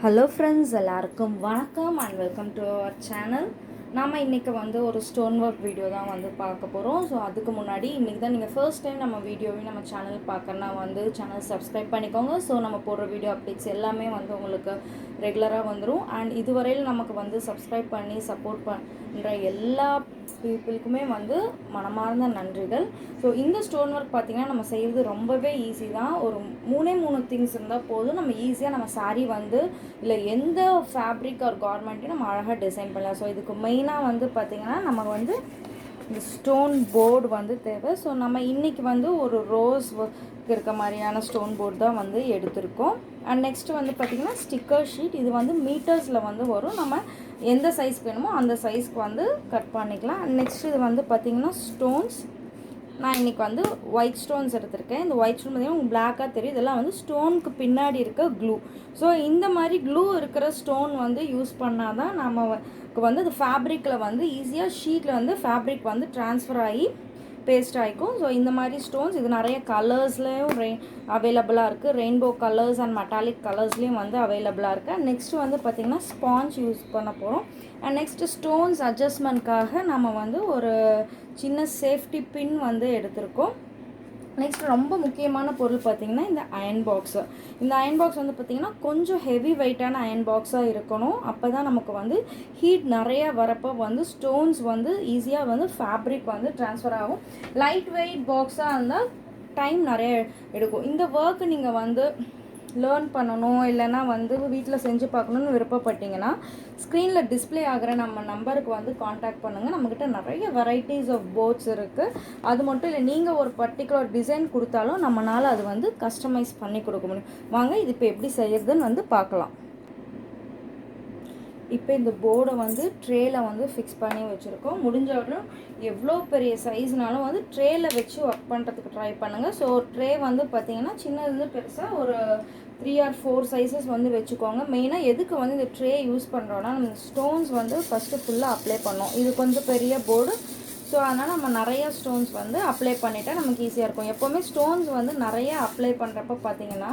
Hello friends, எல்லாருக்கும் வணக்கம் and welcome to our channel. நாம் இன்றைக்கி வந்து ஒரு ஸ்டோன் ஒர்க் வீடியோ தான் வந்து பார்க்க போகிறோம். ஸோ அதுக்கு முன்னாடி இன்றைக்கி தான் நீங்கள் ஃபர்ஸ்ட் டைம் நம்ம வீடியோவையும் நம்ம சேனல் பார்க்கறனா வந்து சேனல் சப்ஸ்கிரைப் பண்ணிக்கோங்க. ஸோ நம்ம போடுற வீடியோ அப்டேட்ஸ் எல்லாமே வந்து உங்களுக்கு ரெகுலராக வந்துடும். அண்ட் இதுவரையில் நமக்கு வந்து சப்ஸ்கிரைப் பண்ணி சப்போர்ட் பண்ணுற எல்லா பீப்புளுக்குமே வந்து மனமார்ந்த நன்றிகள். ஸோ இந்த ஸ்டோன் ஒர்க் பார்த்திங்கன்னா நம்ம செய்கிறது ரொம்பவே ஈஸி தான். ஒரு மூணு திங்ஸ் இருந்தால் போதும், நம்ம ஈஸியாக நம்ம சாரீ வந்து இல்லை எந்த ஃபேப்ரிக் ஆர் கார்மெண்ட்டையும் நம்ம அழகாக டிசைன் பண்ணலாம். ஸோ இதுக்கு மெயினாக வந்து பார்த்திங்கன்னா நம்ம வந்து இந்த ஸ்டோன் போர்டு வந்து தேவை. ஸோ நம்ம இன்றைக்கி வந்து ஒரு ரோஸ் இருக்க மாதிரியான ஸ்டோன் போர்டு தான் வந்து எடுத்திருக்கோம். அண்ட் நெக்ஸ்ட்டு வந்து பார்த்திங்கன்னா ஸ்டிக்கர் ஷீட். இது வந்து மீட்டர்ஸில் வந்து வரும். நம்ம எந்த சைஸ்க்கு வேணுமோ அந்த சைஸ்க்கு வந்து கட் பண்ணிக்கலாம். அண்ட் நெக்ஸ்ட் இது வந்து பார்த்திங்கன்னா ஸ்டோன்ஸ். நான் இன்றைக்கி வந்து ஒயிட் ஸ்டோன்ஸ் எடுத்திருக்கேன். இந்த ஒயிட் ஸ்டோன் பார்த்திங்கன்னா உங்களுக்கு பிளாக்காக தெரியும். இதெல்லாம் வந்து ஸ்டோனுக்கு பின்னாடி இருக்க க்ளூ. ஸோ இந்த மாதிரி க்ளூ இருக்கிற ஸ்டோன் வந்து யூஸ் பண்ணால் தான் நம்ம வந்து அது ஃபேப்ரிக்கில் வந்து ஈஸியாக ஷீட்டில் வந்து ஃபேப்ரிக் வந்து ட்ரான்ஸ்ஃபர் ஆகி பேஸ்ட் ஆகிக்கும். ஸோ இந்த மாதிரி ஸ்டோன்ஸ் இது நிறைய கலர்ஸ்லேயும் அவைலபிளாக இருக்குது. ரெயின்போ கலர்ஸ் அண்ட் மெட்டாலிக் கலர்ஸ்லேயும் வந்து அவைலபிளாக இருக்குது. நெக்ஸ்ட்டு வந்து பார்த்திங்கன்னா ஸ்பாஞ்ச் யூஸ் பண்ண போகிறோம். அண்ட் நெக்ஸ்ட்டு ஸ்டோன்ஸ் அட்ஜஸ்ட்மெண்ட்காக நம்ம வந்து ஒரு சின்ன சேஃப்டி பின் வந்து எடுத்திருக்கோம். நெக்ஸ்ட் ரொம்ப முக்கியமான பொருள் பார்த்திங்கன்னா இந்த அயன் பாக்ஸு. இந்த அயன் பாக்ஸ் வந்து பார்த்திங்கன்னா கொஞ்சம் ஹெவி வெயிட்டான அயன் பாக்ஸாக இருக்கணும். அப்போ தான் நமக்கு வந்து ஹீட் நிறையா வரப்போ வந்து ஸ்டோன்ஸ் வந்து ஈஸியாக வந்து ஃபேப்ரிக் வந்து ட்ரான்ஸ்ஃபர் ஆகும். லைட் வெயிட் பாக்ஸாக இருந்தால் டைம் நிறைய எடுக்கும். இந்த ஒர்க்கு நீங்கள் வந்து லேர்ன் பண்ணணும் இல்லைனா வந்து வீட்டில் செஞ்சு பார்க்கணுன்னு விருப்பப்பட்டீங்கன்னா ஸ்க்ரீனில் டிஸ்பிளே ஆகிற நம்ம நம்பருக்கு வந்து காண்டாக்ட் பண்ணுங்கள். நம்மக்கிட்ட நிறைய வெரைட்டிஸ் ஆஃப் போர்ட்ஸ் இருக்குது. அது மட்டும் இல்லை, நீங்கள் ஒரு பர்டிகுலர் டிசைன் கொடுத்தாலும் நம்மளால் அது வந்து கஸ்டமைஸ் பண்ணி கொடுக்க முடியும். வாங்க இது இப்போ எப்படி செய்யறதுன்னு வந்து பார்க்கலாம். இப்போ இந்த போர்டை வந்து ட்ரேயில் வந்து ஃபிக்ஸ் பண்ணி வச்சுருக்கோம். முடிஞ்சவரையும் எவ்வளோ பெரிய சைஸ்னாலும் வந்து ட்ரேயில் வச்சு ஒர்க் பண்ணுறதுக்கு ட்ரை பண்ணுங்கள். ஸோ ட்ரே வந்து பார்த்திங்கன்னா சின்னது பெருசாக ஒரு 3 or 4 சைஸஸ் வந்து வச்சுக்கோங்க. மெயினாக எதுக்கு வந்து இந்த ட்ரே யூஸ் பண்ணுறோன்னா நம்ம ஸ்டோன்ஸ் வந்து ஃபஸ்ட்டு ஃபுல்லாக அப்ளை பண்ணோம். இது கொஞ்சம் பெரிய போர்டு. ஸோ அதனால் நம்ம நிறையா ஸ்டோன்ஸ் வந்து அப்ளை பண்ணிட்டால் நமக்கு ஈஸியாக இருக்கும். எப்போவுமே ஸ்டோன்ஸ் வந்து நிறையா அப்ளை பண்ணுறப்ப பார்த்திங்கன்னா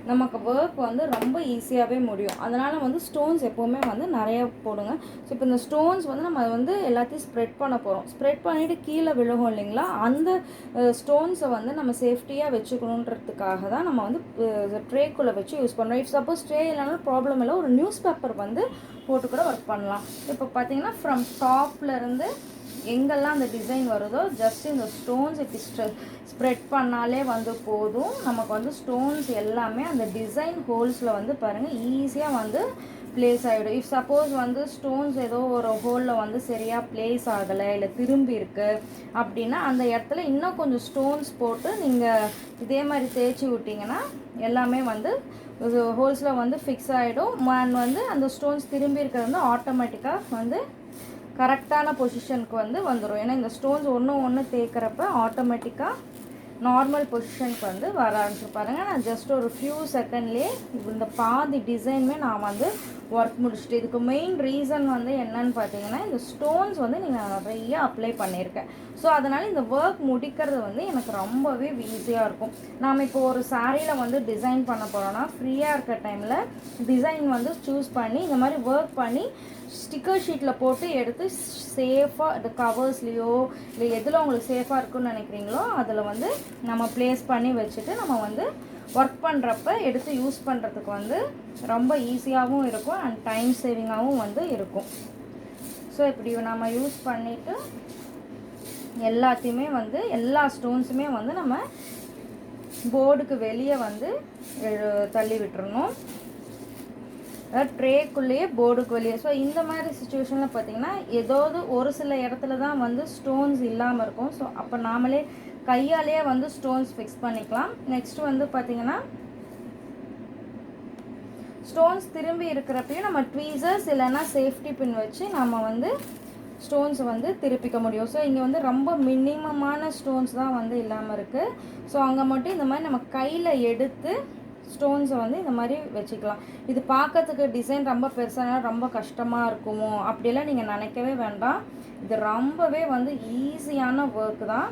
நமக்கு ஒர்க் வந்து ரொம்ப ஈஸியாகவே முடியும். அதனால் வந்து ஸ்டோன்ஸ் எப்போவுமே வந்து நிறையா போடுங்க. ஸோ இப்போ இந்த ஸ்டோன்ஸ் வந்து நம்ம வந்து எல்லாத்தையும் ஸ்ப்ரெட் பண்ண போகிறோம். ஸ்ப்ரெட் பண்ணிவிட்டு கீழே விழுகும் இல்லைங்களா, அந்த ஸ்டோன்ஸை வந்து நம்ம சேஃப்டியாக வச்சுக்கணுன்றதுக்காக தான் நம்ம வந்து ட்ரேக்குள்ளே வச்சு யூஸ் பண்ணுறோம். இஃப் சப்போஸ் ட்ரே இல்லைனாலும் ப்ராப்ளம் இல்லை, ஒரு நியூஸ் பேப்பர் வந்து போட்டு கூட ஒர்க் பண்ணலாம். இப்போ பார்த்திங்கன்னா ஃப்ரம் டாப்லேருந்து எங்கெல்லாம் அந்த டிசைன் வருதோ ஜஸ்ட் இந்த ஸ்டோன்ஸ் இப்படி ஸ்ப்ரெட் பண்ணாலே வந்து போதும். நமக்கு வந்து ஸ்டோன்ஸ் எல்லாமே அந்த டிசைன் ஹோல்ஸில் வந்து பாருங்கள் ஈஸியாக வந்து ப்ளேஸ் ஆகிடும். இஃப் சப்போஸ் வந்து ஸ்டோன்ஸ் ஏதோ ஒரு ஹோலில் வந்து சரியாக ப்ளேஸ் ஆகலை இல்லை திரும்பி இருக்குது அப்படின்னா அந்த இடத்துல இன்னும் கொஞ்சம் ஸ்டோன்ஸ் போட்டு நீங்கள் இதே மாதிரி தேய்ச்சி விட்டிங்கன்னா எல்லாமே வந்து ஹோல்ஸில் வந்து ஃபிக்ஸ் ஆகிடும். அண்ட் வந்து அந்த ஸ்டோன்ஸ் திரும்பி இருக்கிறது வந்து ஆட்டோமேட்டிக்காக வந்து கரெக்டான பொசிஷனுக்கு வந்து வந்துடும். ஏன்னா இந்த ஸ்டோன்ஸ் ஒன்று தேய்க்கிறப்ப ஆட்டோமேட்டிக்காக நார்மல் பொசிஷனுக்கு வந்து வர ஆரம்பிச்சு பாருங்கள். நான் ஜஸ்ட் ஒரு ஃபியூ செகண்ட்லேயே இந்த பாதி டிசைனுமே நான் வந்து ஒர்க் முடிச்சுட்டு. இதுக்கு மெயின் ரீசன் வந்து என்னன்னு பார்த்தீங்கன்னா இந்த ஸ்டோன்ஸ் வந்து நீங்கள் நிறைய அப்ளை பண்ணியிருக்கேன். ஸோ அதனால் இந்த ஒர்க் முடிக்கிறது வந்து எனக்கு ரொம்பவே ஈஸியாக இருக்கும். நாம் இப்போ ஒரு சாரியில் வந்து டிசைன் பண்ண போகிறோன்னா ஃப்ரீயாக இருக்க டைமில் டிசைன் வந்து சூஸ் பண்ணி இந்த மாதிரி ஒர்க் பண்ணி ஸ்டிக்கர் ஷீட்டில் போட்டு எடுத்து சேஃபாக இந்த கவர்ஸ்லேயோ இல்லை எதில் உங்களுக்கு சேஃபாக இருக்குன்னு நினைக்கிறீங்களோ அதில் வந்து நம்ம ப்ளேஸ் பண்ணி வச்சுட்டு நம்ம வந்து ஒர்க் பண்ணுறப்ப எடுத்து யூஸ் பண்ணுறதுக்கு வந்து ரொம்ப ஈஸியாகவும் இருக்கும் அண்ட் டைம் சேவிங்காகவும் வந்து இருக்கும். ஸோ இப்படி நம்ம யூஸ் பண்ணிவிட்டு எல்லாத்தையுமே வந்து எல்லா ஸ்டோன்ஸுமே வந்து நம்ம போர்டுக்கு வெளியே வந்து தள்ளி விட்டுறணும். ட்ரேக்குள்ளேயே போர்டுக்கு வெளியே. ஸோ இந்த மாதிரி சுச்சுவேஷனில் பார்த்திங்கன்னா ஏதாவது ஒரு சில இடத்துல தான் வந்து ஸ்டோன்ஸ் இல்லாமல் இருக்கும். ஸோ அப்போ நாமளே கையாலேயே வந்து ஸ்டோன்ஸ் ஃபிக்ஸ் பண்ணிக்கலாம். நெக்ஸ்ட் வந்து பார்த்திங்கன்னா ஸ்டோன்ஸ் திரும்பி இருக்கிறப்பையும் நம்ம ட்வீசர்ஸ் இல்லைன்னா சேஃப்டி பின் வச்சு நம்ம வந்து ஸ்டோன்ஸ் வந்து திருப்பிக்க முடியும். ஸோ இங்கே வந்து ரொம்ப மினிமமான ஸ்டோன்ஸ் தான் வந்து இல்லாமல் இருக்குது. ஸோ அங்கே மட்டும் இந்த மாதிரி நம்ம கையில் எடுத்து ஸ்டோன்ஸை வந்து இந்த மாதிரி வச்சுக்கலாம். இது பார்க்கறதுக்கு டிசைன் ரொம்ப பெருசாக ரொம்ப கஷ்டமாக இருக்குமோ அப்படியெல்லாம் நீங்கள் நினைக்கவே வேண்டாம். இது ரொம்பவே வந்து ஈஸியான ஒர்க்கு தான்.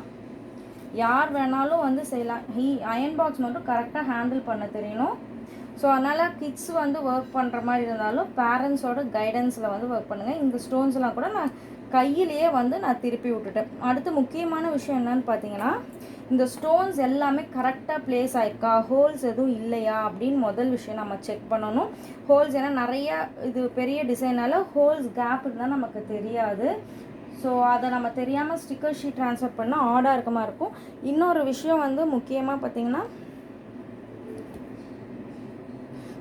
யார் வேணாலும் வந்து செய்யலாம். அயன் பாக்ஸ் மட்டும் கரெக்டாக ஹேண்டில் பண்ண தெரியணும். ஸோ அதனால் கிட்ஸ் வந்து ஒர்க் பண்ணுற மாதிரி இருந்தாலும் பேரண்ட்ஸோட கைடன்ஸில் வந்து ஒர்க் பண்ணுங்கள். இந்த ஸ்டோன்ஸ்லாம் கூட நான் கையிலேயே வந்து நான் திருப்பி விட்டுட்டேன். அடுத்து முக்கியமான விஷயம் என்னன்னு பார்த்தீங்கன்னா, இந்த ஸ்டோன்ஸ் எல்லாமே கரெக்டாக ப்ளேஸ் ஆகிருக்கா, ஹோல்ஸ் எதுவும் இல்லையா அப்படின்னு முதல் விஷயம் நம்ம செக் பண்ணணும். ஹோல்ஸ் ஏன்னா நிறையா இது பெரிய டிசைனால் ஹோல்ஸ் கேப் இருந்தால் நமக்கு தெரியாது. ஸோ அதை நம்ம தெரியாமல் ஸ்டிக்கர் ஷீட் ட்ரான்ஸ்ஃபர் பண்ணால் ஆடாக இருக்கமா இருக்கும். இன்னொரு விஷயம் வந்து முக்கியமாக பார்த்திங்கன்னா,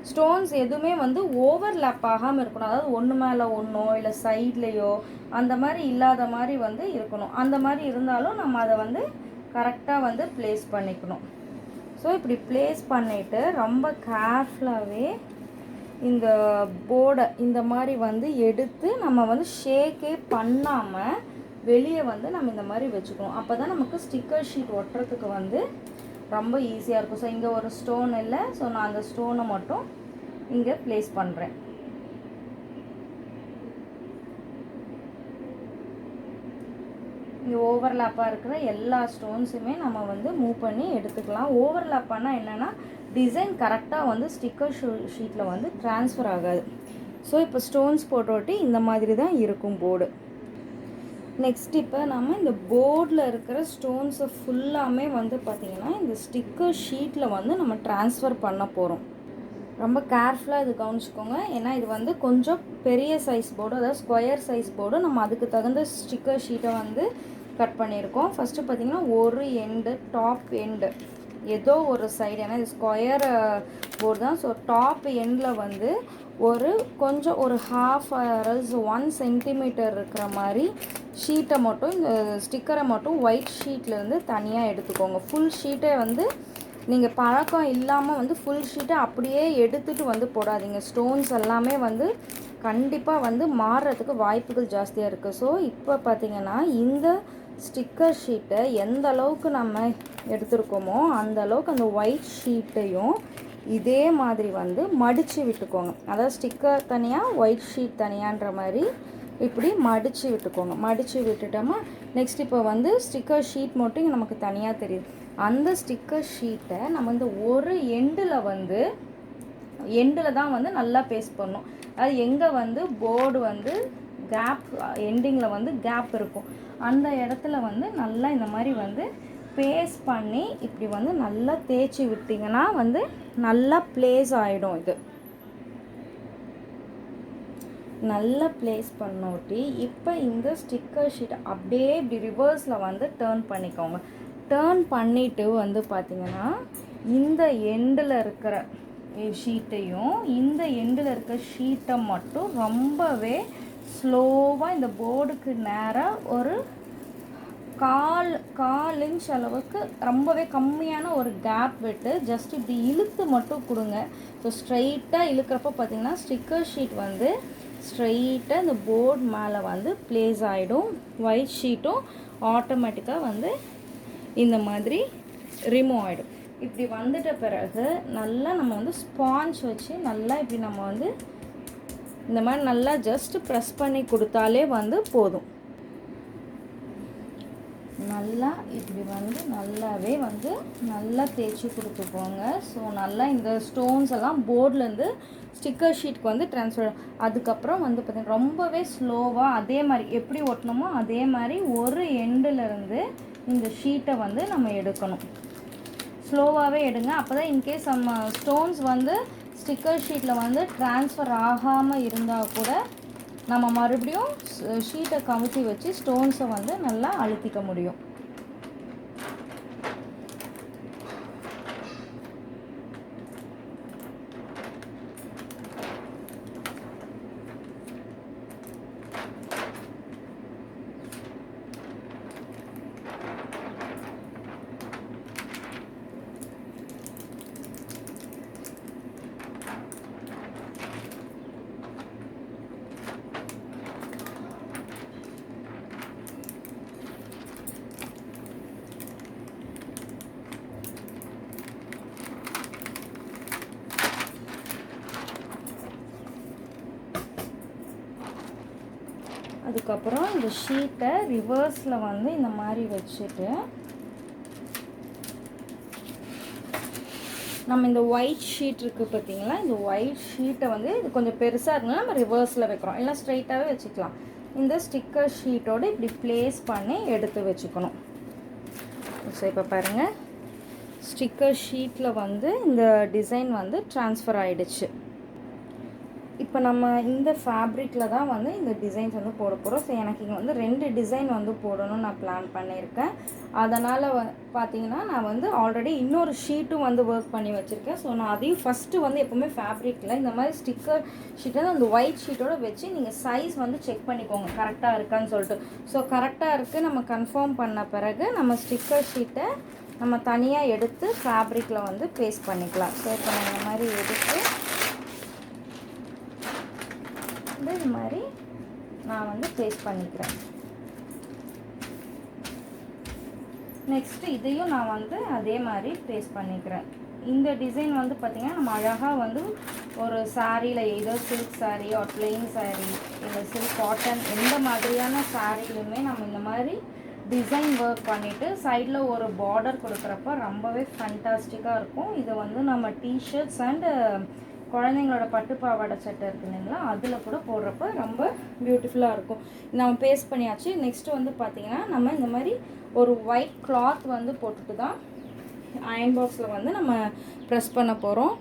ஸ்டோன்ஸ் எதுவுமே வந்து ஓவர்லேப் ஆகாமல் இருக்கணும். அதாவது ஒன்று மேலே ஒன்றோ இல்லை சைட்லேயோ அந்த மாதிரி இல்லாத மாதிரி வந்து இருக்கணும். அந்த மாதிரி இருந்தாலும் நம்ம அதை வந்து கரெக்டாக வந்து ப்ளேஸ் பண்ணிக்கணும். ஸோ இப்படி ப்ளேஸ் பண்ணிவிட்டு ரொம்ப கேர்ஃபுல்லாகவே இந்த போர்டை இந்த மாதிரி வந்து எடுத்து நம்ம வந்து ஷேக்கே பண்ணாமல் வெளியே வந்து நம்ம இந்த மாதிரி வச்சுக்கணும். அப்போ தான் நமக்கு ஸ்டிக்கர் ஷீட் ஒட்டுறதுக்கு வந்து ரொம்ப ஈஸியாக இருக்கும். ஸோ இங்கே ஒரு ஸ்டோன் இல்லை, ஸோ நான் அந்த ஸ்டோனை மட்டும் இங்கே ப்ளேஸ் பண்ணுறேன். இங்கே ஓவர்லேப்பாக இருக்கிற எல்லா ஸ்டோன்ஸுமே நம்ம வந்து மூவ் பண்ணி எடுத்துக்கலாம். ஓவர்லேப் பண்ணால் என்னென்னா டிசைன் கரெக்டாக வந்து ஸ்டிக்கர் ஷீட்டில் வந்து ட்ரான்ஸ்ஃபர் ஆகாது. ஸோ இப்போ ஸ்டோன்ஸ் போட்டோட்டி இந்த மாதிரி தான் இருக்கும் போர்டு. நெக்ஸ்ட் இப்போ நம்ம இந்த போர்டில் இருக்கிற ஸ்டோன்ஸை ஃபுல்லாமே வந்து பார்த்திங்கன்னா இந்த ஸ்டிக்கர் ஷீட்டில் வந்து நம்ம ட்ரான்ஸ்ஃபர் பண்ண போகிறோம். ரொம்ப கேர்ஃபுல்லாக இது கவனிச்சுக்கோங்க. ஏன்னா இது வந்து கொஞ்சம் பெரிய சைஸ் போர்டு, அதாவது ஸ்கொயர் சைஸ் போர்டு. நம்ம அதுக்கு தகுந்த ஸ்டிக்கர் ஷீட்டை வந்து கட் பண்ணியிருக்கோம். ஃபஸ்ட்டு பார்த்திங்கன்னா ஒரு எண்டு, டாப் எண்டு ஏதோ ஒரு சைடு, ஏன்னா இது ஸ்கொயர் போர்டு தான். ஸோ டாப் எண்டில் வந்து கொஞ்சம் ஒரு 1/2 சென்டிமீட்டர் இருக்கிற மாதிரி ஷீட்டை மட்டும், இந்த ஸ்டிக்கரை மட்டும் ஒயிட் ஷீட்லேருந்து தனியாக எடுத்துக்கோங்க. ஃபுல் ஷீட்டை வந்து நீங்கள் பழக்கம் இல்லாமல் வந்து ஃபுல் ஷீட்டை அப்படியே எடுத்துகிட்டு வந்து போடாதீங்க. ஸ்டோன்ஸ் எல்லாமே வந்து கண்டிப்பாக வந்து மாறுறதுக்கு வாய்ப்புகள் ஜாஸ்தியாக இருக்குது. ஸோ இப்போ பார்த்திங்கன்னா இந்த ஸ்டிக்கர் ஷீட்டை எந்த அளவுக்கு நம்ம எடுத்துருக்கோமோ அந்த அளவுக்கு அந்த ஒயிட் ஷீட்டையும் இதே மாதிரி வந்து மடித்து விட்டுக்கோங்க. அதாவது ஸ்டிக்கர் தனியாக ஒயிட் ஷீட் தனியான்ற மாதிரி இப்படி மடித்து விட்டுக்கோங்க. மடித்து விட்டுட்டோமா நெக்ஸ்ட் இப்போ வந்து ஸ்டிக்கர் ஷீட் மட்டும் இங்கே நமக்கு தனியாக தெரியுது. அந்த ஸ்டிக்கர் ஷீட்டை நம்ம இந்த ஒரு எண்டில் தான் வந்து நல்லா பேஸ்ட் பண்ணணும். அது எங்கே வந்து போர்டு வந்து கேப் எண்டிங்கில் வந்து கேப் இருக்கும் அந்த இடத்துல வந்து நல்லா இந்த மாதிரி வந்து பேஸ்ட் பண்ணி இப்படி வந்து நல்லா தேய்ச்சி விட்டிங்கன்னா வந்து நல்லா ப்ளேஸ் ஆகிடும். இது நல்லா ப்ளேஸ் பண்ணோட்டி இப்போ இந்த ஸ்டிக்கர் ஷீட் அப்படியே இப்படி ரிவர்ஸில் வந்து டேர்ன் பண்ணிக்கோங்க. டேர்ன் பண்ணிவிட்டு வந்து பார்த்திங்கன்னா இந்த எண்டில் இருக்கிற ஷீட்டையும் இந்த எண்டில் இருக்கிற ஷீட்டை மட்டும் ரொம்பவே ஸ்லோவாக இந்த போர்டுக்கு நேராக ஒரு கால் இன்ச் அளவுக்கு ரொம்பவே கம்மியான ஒரு கேப் விட்டு ஜஸ்ட் இப்படி இழுத்து மட்டும் கொடுங்க. ஸோ ஸ்ட்ரைட்டாக இழுக்கிறப்ப பார்த்திங்கன்னா ஸ்டிக்கர் ஷீட் வந்து ஸ்ட்ரைட்டாக இந்த போர்டு மேலே வந்து ப்ளேஸ் ஆகிடும். ஒயிட் ஷீட்டும் ஆட்டோமேட்டிக்காக வந்து இந்த மாதிரி ரிமூவ் ஆகிடும். இப்படி வந்துட்ட பிறகு நல்லா நம்ம வந்து ஸ்பாஞ்ச் வச்சு நல்லா இப்படி நம்ம வந்து இந்த மாதிரி நல்லா ஜஸ்ட் ப்ரெஸ் பண்ணி கொடுத்தாலே வந்து போதும். நல்லா இப்படி வந்து நல்லாவே வந்து நல்லா தேய்ச்சி கொடுத்துக்கோங்க. ஸோ நல்லா இந்த ஸ்டோன்ஸ் எல்லாம் போர்ட்லேருந்து ஸ்டிக்கர் ஷீட்க்கு வந்து ட்ரான்ஸ்ஃபர். அதுக்கப்புறம் வந்து பார்த்திங்கன்னா ரொம்பவே ஸ்லோவாக அதே மாதிரி எப்படி ஒட்டணுமோ அதே மாதிரி ஒரு எண்டுலேருந்து இந்த ஷீட்டை வந்து நம்ம எடுக்கணும். ஸ்லோவாகவே எடுங்க. அப்போ தான் இன்கேஸ் நம்ம ஸ்டோன்ஸ் வந்து ஸ்டிக்கர் ஷீட்டில் வந்து ட்ரான்ஸ்ஃபர் ஆகாமல் இருந்தால் கூட நம்ம மறுபடியும் ஷீட்டை கமுத்தி வச்சு ஸ்டோன்ஸை வந்து நல்லா அழுத்திக்க முடியும். அதுக்கப்புறம் இந்த ஷீட்டை ரிவர்ஸில் வந்து இந்த மாதிரி வச்சுட்டு நம்ம இந்த ஒயிட் ஷீட் இருக்குது பார்த்தீங்களா, இந்த ஒயிட் ஷீட்டை வந்து இது கொஞ்சம் பெருசாக இருக்குன்னா நம்ம ரிவர்ஸில் வைக்கிறோம், இல்லை ஸ்ட்ரைட்டாகவே வச்சுக்கலாம். இந்த ஸ்டிக்கர் ஷீட்டோடு இப்படி ப்ளேஸ் பண்ணி எடுத்து வச்சுக்கணும். ஸோ இப்போ பாருங்கள், ஸ்டிக்கர் ஷீட்டில் வந்து இந்த டிசைன் வந்து ட்ரான்ஸ்ஃபர் ஆகிடுச்சு. இப்போ நம்ம இந்த ஃபேப்ரிக்கில் தான் வந்து இந்த டிசைன்ஸ் வந்து போட போகிறோம். ஸோ எனக்கு இங்கே வந்து 2 டிசைன் வந்து போடணும்னு நான் பிளான் பண்ணியிருக்கேன். அதனால் பார்த்தீங்கன்னா நான் வந்து ஆல்ரெடி இன்னொரு ஷீட்டும் வந்து ஒர்க் பண்ணி வச்சுருக்கேன். ஸோ நான் அதையும் ஃபஸ்ட்டு வந்து எப்போவுமே ஃபேப்ரிக்கில் இந்த மாதிரி ஸ்டிக்கர் ஷீட்டை வந்து அந்த ஒயிட் ஷீட்டோடு வச்சு நீங்கள் சைஸ் வந்து செக் பண்ணிக்கோங்க கரெக்டாக இருக்கான்னு சொல்லிட்டு. ஸோ கரெக்டாக இருக்குது நம்ம கன்ஃபார்ம் பண்ண பிறகு நம்ம ஸ்டிக்கர் ஷீட்டை நம்ம தனியாக எடுத்து ஃபேப்ரிக்கில் வந்து பேஸ்ட் பண்ணிக்கலாம். ஸோ இப்போ நான் இந்த மாதிரி எடுத்து இது மாதிரி நான் வந்து பேஸ்ட் பண்ணிக்கிறேன். நெக்ஸ்ட்டு இதையும் நான் வந்து அதே மாதிரி பேஸ்ட் பண்ணிக்கிறேன். இந்த டிசைன் வந்து பார்த்திங்கன்னா நம்ம அழகாக வந்து ஒரு சாரியில் ஏதோ சில்க் சாரீ ஒரு பிளெயின் சாரீ இல்லை சில்க் காட்டன் எந்த மாதிரியான சாரீலுமே நம்ம இந்த மாதிரி டிசைன் ஒர்க் பண்ணிவிட்டு சைடில் ஒரு பார்டர் கொடுக்குறப்ப ரொம்பவே ஃபண்டாஸ்டிக்காக இருக்கும். இது வந்து நம்ம டிஷர்ட்ஸ் அண்டு குழந்தைங்களோட பட்டு பாவாடை சட்டை இருக்குது இல்லைங்களா, அதில் கூட போடுறப்ப ரொம்ப பியூட்டிஃபுல்லாக இருக்கும். நம்ம பேஸ்ட் பண்ணியாச்சு. நெக்ஸ்ட்டு வந்து பார்த்திங்கன்னா நம்ம இந்த மாதிரி ஒரு ஒயிட் கிளாத் வந்து போட்டுட்டு தான் அயன் பாக்ஸில் வந்து நம்ம ப்ரெஸ் பண்ண போகிறோம்.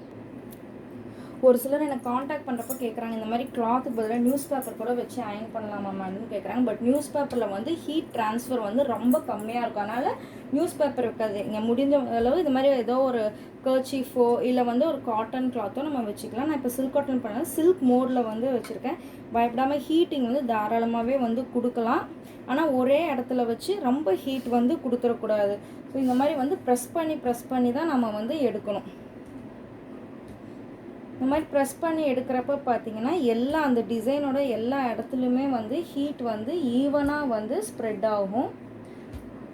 ஒரு சிலர் எனக்கு காண்டாக்ட் பண்ணுறப்போ கேட்குறாங்க, இந்த மாதிரி கிளாத்துக்கு பதிலாக நியூஸ் பேப்பர் கூட வச்சு அயன் பண்ணலாமான்னு கேட்குறாங்க. பட் நியூஸ் பேப்பரில் வந்து ஹீட் ட்ரான்ஸ்ஃபர் வந்து ரொம்ப கம்மியாக இருக்கும். அதனால் நியூஸ் பேப்பர் வைக்காது. இங்கே முடிஞ்ச அளவு இது மாதிரி ஏதோ ஒரு கர்ச்சீஃபோ இல்லை வந்து ஒரு காட்டன் கிளாத்தோ நம்ம வச்சுக்கலாம். நான் இப்போ சில்க் காட்டன் பண்ணால் சில்க் மோடில் வந்து வச்சுருக்கேன். பயப்படாமல் ஹீட்டிங் வந்து தாராளமாகவே வந்து கொடுக்கலாம். ஆனால் ஒரே இடத்துல வச்சு ரொம்ப ஹீட் வந்து கொடுத்துடக்கூடாது. ஸோ இந்த மாதிரி வந்து ப்ரெஸ் பண்ணி தான் நம்ம வந்து எடுக்கணும். இந்த மாதிரி ப்ரெஸ் பண்ணி எடுக்கிறப்ப பார்த்தீங்கன்னா எல்லா அந்த டிசைனோட எல்லா இடத்துலையுமே வந்து ஹீட் வந்து ஈவனாக வந்து ஸ்ப்ரெட் ஆகும்.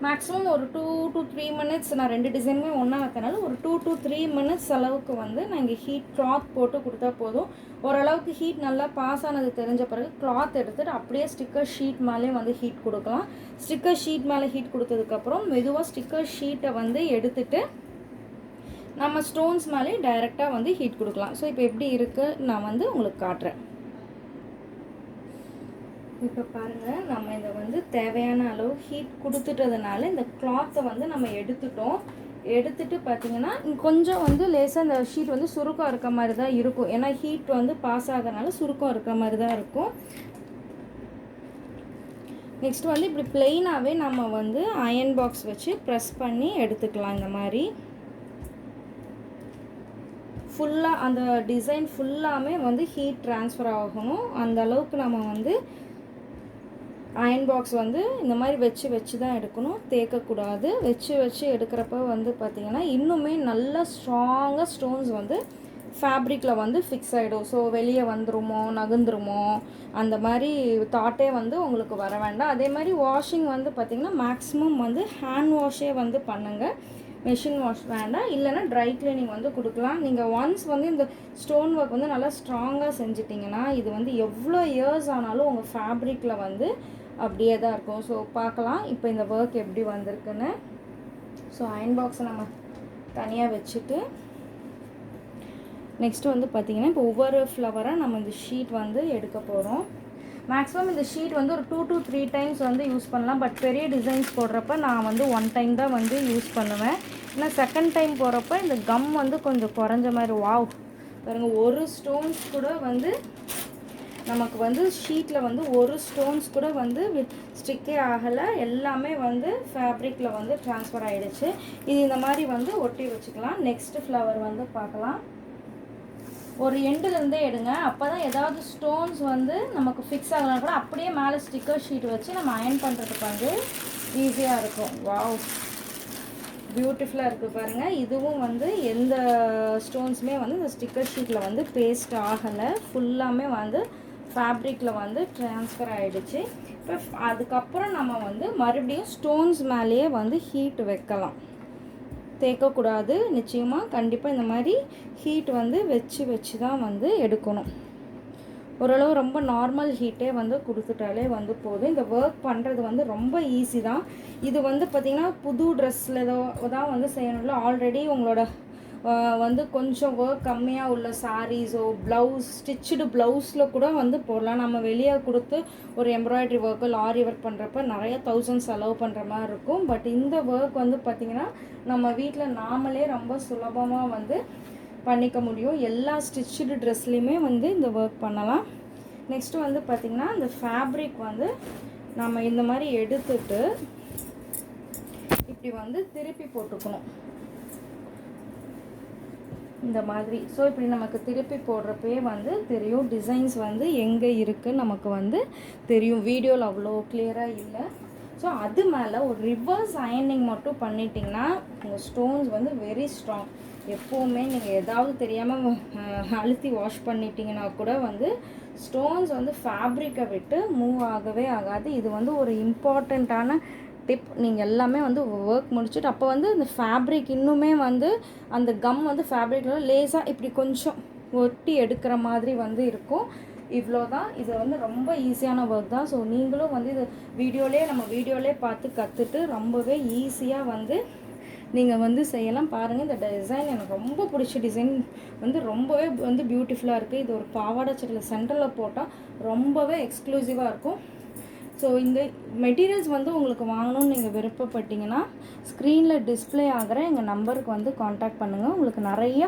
மேக்ஸிமம் ஒரு 2 to 3 மினிட்ஸ் நான் 2 டிசைனுமே ஒன்றா வைக்கிறனால ஒரு 2 to 3 மினிட்ஸ் அளவுக்கு வந்து நான் இங்கே ஹீட் கிளாத் போட்டு கொடுத்தா போதும். ஓரளவுக்கு ஹீட் நல்லா பாஸ் ஆனது தெரிஞ்ச பிறகு கிளாத் எடுத்துகிட்டு அப்படியே ஸ்டிக்கர் ஷீட் மேலே வந்து ஹீட் கொடுக்கலாம். ஸ்டிக்கர் ஷீட் மேலே ஹீட் கொடுத்ததுக்கப்புறம் மெதுவாக ஸ்டிக்கர் ஷீட்டை வந்து எடுத்துகிட்டு நம்ம ஸ்டோன்ஸ் மேலே டைரெக்டாக வந்து ஹீட் கொடுக்கலாம். ஸோ இப்போ எப்படி இருக்குது நான் வந்து உங்களுக்கு காட்டுறேன். இப்போ பாருங்கள், நம்ம இதை வந்து தேவையான அளவு ஹீட் கொடுத்துட்டதுனால இந்த கிளாத்தை வந்து நம்ம எடுத்துட்டு பார்த்திங்கன்னா கொஞ்சம் வந்து லேசாக இந்த ஷீட் வந்து சுருக்கம் இருக்க மாதிரி தான் இருக்கும். ஏன்னா ஹீட் வந்து பாஸ் ஆகிறதுனால சுருக்கம் இருக்க மாதிரி தான் இருக்கும். நெக்ஸ்ட் வந்து இப்படி பிளெயினாகவே நம்ம வந்து அயன் பாக்ஸ் வச்சு ப்ரெஸ் பண்ணி எடுத்துக்கலாம். இந்த மாதிரி ஃபுல்லாக அந்த டிசைன் ஃபுல்லாமே வந்து ஹீட் ட்ரான்ஸ்ஃபர் ஆகணும். அந்த அளவுக்கு நம்ம வந்து அயன் பாக்ஸ் வந்து இந்த மாதிரி வச்சு தான் எடுக்கணும், தேக்கக்கூடாது. வச்சு எடுக்கிறப்ப வந்து பார்த்திங்கன்னா இன்னுமே நல்ல ஸ்ட்ராங்காக ஸ்டோன்ஸ் வந்து ஃபேப்ரிக்கில் வந்து ஃபிக்ஸ் ஆகிடும். ஸோ வெளியே வந்துருமோ நகுந்துருமோ அந்த மாதிரி தாட்டே வந்து உங்களுக்கு வர வேண்டாம். அதே மாதிரி வாஷிங் வந்து பார்த்திங்கன்னா மேக்ஸிமம் வந்து ஹேண்ட் வாஷே வந்து பண்ணுங்கள், மெஷின் வாஷ் வேண்டாம். இல்லைன்னா ட்ரை கிளீனிங் வந்து கொடுக்கலாம். நீங்கள் ஒன்ஸ் வந்து இந்த ஸ்டோன் ஒர்க் வந்து நல்லா ஸ்ட்ராங்காக செஞ்சிட்டிங்கன்னா இது வந்து எவ்வளோ இயர்ஸ் ஆனாலும் உங்கள் ஃபேப்ரிக்கில் வந்து அப்படியே தான் இருக்கும். ஸோ பார்க்கலாம் இப்போ இந்த ஒர்க் எப்படி வந்திருக்குன்னு. ஸோ அயன் பாக்ஸை நம்ம தனியாக வச்சுட்டு நெக்ஸ்ட்டு வந்து பார்த்திங்கன்னா இப்போ ஒவ்வொரு ஃப்ளவராக நம்ம இந்த ஷீட் வந்து எடுக்க போகிறோம். மேக்ஸிமம் இந்த ஷீட் வந்து ஒரு 2 to 3 டைம்ஸ் வந்து யூஸ் பண்ணலாம். பட் பெரிய டிசைன்ஸ் போடுறப்ப நான் வந்து 1 டைம் தான் வந்து யூஸ் பண்ணுவேன். ஏன்னா செகண்ட் டைம் போடுறப்ப இந்த கம் வந்து கொஞ்சம் குறைஞ்ச மாதிரி. வாவ் பாருங்கள், ஒரு ஸ்டோன்ஸ் கூட வந்து நமக்கு வந்து ஷீட்டில் வந்து ஒரு ஸ்டோன்ஸ் கூட வந்து ஸ்டிக்கே ஆகலை. எல்லாமே வந்து ஃபேப்ரிக்கில் வந்து ட்ரான்ஸ்ஃபர் ஆகிடுச்சு. இது இந்த மாதிரி வந்து ஒட்டி வச்சுக்கலாம். நெக்ஸ்ட்டு ஃப்ளவர் வந்து பார்க்கலாம். ஒரு எண்டுலேருந்தே எடுங்க, அப்போ தான் ஏதாவது ஸ்டோன்ஸ் வந்து நமக்கு ஃபிக்ஸ் ஆகலாம் கூட அப்படியே மேலே ஸ்டிக்கர் ஷீட் வச்சு நம்ம அயன் பண்ணுறதுக்கு வந்து ஈஸியாக இருக்கும். வாவ் பியூட்டிஃபுல்லாக இருக்குது பாருங்கள். இதுவும் வந்து எந்த ஸ்டோன்ஸுமே வந்து இந்த ஸ்டிக்கர் ஷீட்டில் வந்து பேஸ்ட் ஆகலை, ஃபுல்லாமே வந்து ஃபேப்ரிக்கில் வந்து ட்ரான்ஸ்ஃபர் ஆகிடுச்சு. இப்போ அதுக்கப்புறம் நம்ம வந்து மறுபடியும் ஸ்டோன்ஸ் மேலேயே வந்து ஹீட் வைக்கலாம், தேக்கக்கூடாது. நிச்சயமாக கண்டிப்பாக இந்த மாதிரி ஹீட் வந்து வச்சு தான் வந்து எடுக்கணும். ஓரளவு ரொம்ப நார்மல் ஹீட்டே வந்து கொடுத்துட்டாலே வந்து போதும். இந்த ஒர்க் பண்ணுறது வந்து ரொம்ப ஈஸி தான். இது வந்து பார்த்திங்கன்னா புது ட்ரெஸ்ஸில் தான் வந்து செய்யணும்ல. ஆல்ரெடி உங்களோட வந்து கொஞ்சம் ஒர்க் கம்மியாக உள்ள சாரீஸோ ப்ளவுஸ் ஸ்டிச்சுடு ப்ளவுஸில் கூட வந்து போடலாம். நம்ம வெளியே கொடுத்து ஒரு எம்ப்ராய்டரி ஒர்க்கு லாரி ஒர்க் பண்ணுறப்ப நிறைய தௌசண்ட் செலவு பண்ணுற மாதிரி இருக்கும். பட் இந்த ஒர்க் வந்து பார்த்திங்கன்னா நம்ம வீட்டில் நாமளே ரொம்ப சுலபமாக வந்து பண்ணிக்க முடியும். எல்லா ஸ்டிச்சுடு ட்ரெஸ்லேயுமே வந்து இந்த ஒர்க் பண்ணலாம். நெக்ஸ்ட்டு வந்து பார்த்திங்கன்னா இந்த ஃபேப்ரிக் வந்து நம்ம இந்த மாதிரி எடுத்துட்டு இப்படி வந்து திருப்பி போட்டுக்கணும் இந்த மாதிரி. ஸோ இப்படி நமக்கு திருப்பி போடுறப்பே வந்து தெரியும் டிசைன்ஸ் வந்து எங்கே இருக்குதுன்னு நமக்கு வந்து தெரியும். வீடியோவில் அவ்வளோ கிளியராக இல்லை. ஸோ அது மேலே ஒரு ரிவர்ஸ் அயனிங் மட்டும் பண்ணிட்டிங்கன்னா உங்கள் ஸ்டோன்ஸ் வந்து வெரி ஸ்ட்ராங். எப்போவுமே நீங்கள் ஏதாவது தெரியாமல் அழுத்தி வாஷ் பண்ணிட்டீங்கன்னா கூட வந்து ஸ்டோன்ஸ் வந்து ஃபேப்ரிக்கை விட்டு மூவ் ஆகவே ஆகாது. இது வந்து ஒரு இம்பார்ட்டண்ட்டான டிப். நீங்கள் எல்லாமே வந்து ஒர்க் முடிச்சுட்டு அப்போ வந்து இந்த ஃபேப்ரிக் இன்னுமே வந்து அந்த கம் வந்து ஃபேப்ரிக்கில் லேஸாக இப்படி கொஞ்சம் ஒட்டி எடுக்கிற மாதிரி வந்து இருக்கும். இவ்வளோ தான். இது வந்து ரொம்ப ஈஸியான ஒர்க் தான். ஸோ நீங்களும் வந்து இது நம்ம வீடியோலே பார்த்து கற்றுட்டு ரொம்பவே ஈஸியாக வந்து நீங்கள் வந்து செய்யலாம். பாருங்கள், இந்த டிசைன் எனக்கு ரொம்ப பிடிச்ச டிசைன் வந்து ரொம்பவே வந்து பியூட்டிஃபுல்லாக இருக்குது. இது ஒரு பாவாடை சட்டில் சென்டரில் போட்டால் ரொம்பவே எக்ஸ்க்ளூசிவாக இருக்கும். ஸோ இந்த மெட்டீரியல்ஸ் வந்து உங்களுக்கு வாங்கணும்னு நீங்கள் விருப்பப்பட்டீங்கன்னா ஸ்க்ரீனில் டிஸ்பிளே ஆகிற எங்கள் நம்பருக்கு வந்து காண்டாக்ட் பண்ணுங்கள். உங்களுக்கு நிறைய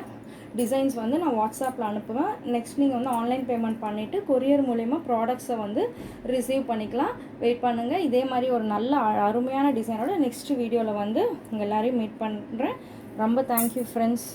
டிசைன்ஸ் வந்து நான் வாட்ஸ்அப்பில் அனுப்புவேன். நெக்ஸ்ட் நீங்கள் வந்து ஆன்லைன் பேமெண்ட் பண்ணிவிட்டு கொரியர் மூலயமா ப்ராடக்ட்ஸை வந்து ரிசீவ் பண்ணிக்கலாம். வெயிட் பண்ணுங்கள். இதே மாதிரி ஒரு நல்ல அருமையான டிசைனோட நெக்ஸ்ட் வீடியோவில் வந்து உங்கள் எல்லோரையும் மீட் பண்ணுறேன். ரொம்ப தேங்க்யூ ஃப்ரெண்ட்ஸ்.